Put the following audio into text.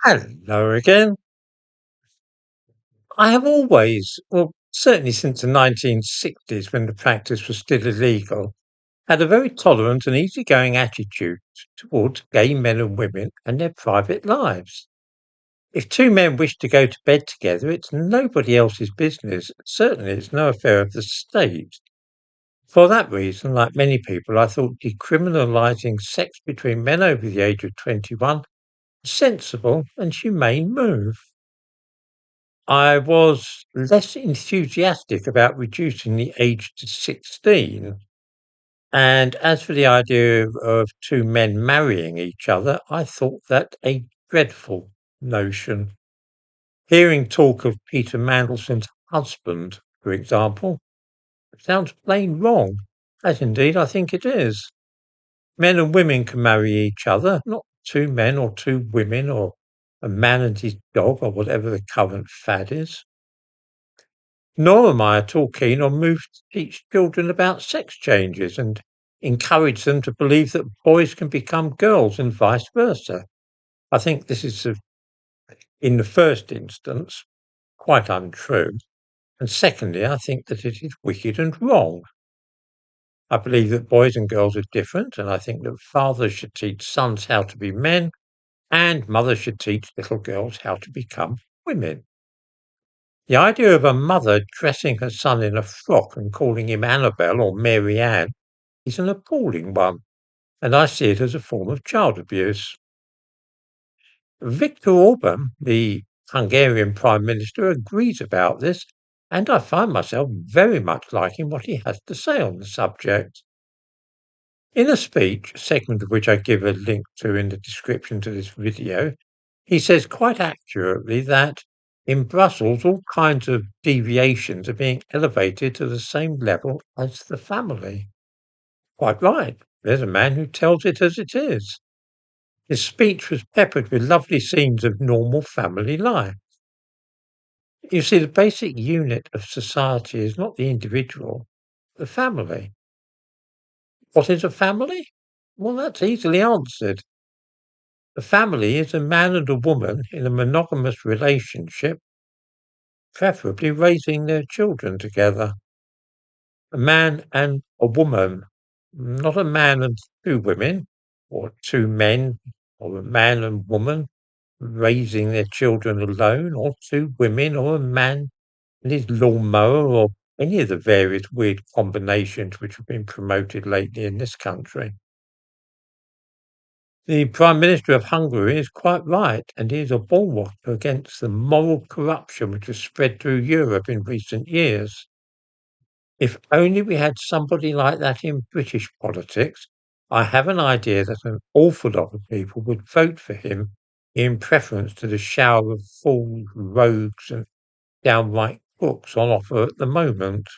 Hello again. I have always, well, certainly since the 1960s when the practice was still illegal, had a very tolerant and easygoing attitude towards gay men and women and their private lives. If two men wish to go to bed together, it's nobody else's business. Certainly, it's no affair of the state. For that reason, like many people, I thought decriminalising sex between men over the age of 21 a sensible and humane move. I was less enthusiastic about reducing the age to 16. And as for the idea of two men marrying each other, I thought that a dreadful notion. Hearing talk of Peter Mandelson's husband, for example, sounds plain wrong, as indeed I think it is. Men and women can marry each other, not two men or two women or a man and his dog or whatever the current fad is. Nor am I at all keen on moves to teach children about sex changes and encourage them to believe that boys can become girls and vice versa. I think this is, in the first instance, quite untrue. And secondly, I think that it is wicked and wrong. I believe that boys and girls are different, and I think that fathers should teach sons how to be men, and mothers should teach little girls how to become women. The idea of a mother dressing her son in a frock and calling him Annabel or Mary Ann is an appalling one, and I see it as a form of child abuse. Viktor Orban, the Hungarian Prime Minister, agrees about this, and I find myself very much liking what he has to say on the subject. In a speech, a segment of which I give a link to in the description to this video, he says quite accurately that in Brussels all kinds of deviations are being elevated to the same level as the family. Quite right. There's a man who tells it as it is. His speech was peppered with lovely scenes of normal family life. You see, the basic unit of society is not the individual, the family. What is a family? Well, that's easily answered. A family is a man and a woman in a monogamous relationship, preferably raising their children together. A man and a woman, not a man and two women, or two men, or a man and woman raising their children alone, or two women, or a man and his lawnmower, or any of the various weird combinations which have been promoted lately in this country. The Prime Minister of Hungary is quite right, and he is a bulwark against the moral corruption which has spread through Europe in recent years. If only we had somebody like that in British politics, I have an idea that an awful lot of people would vote for him in preference to the shower of fools, rogues, and downright crooks on offer at the moment.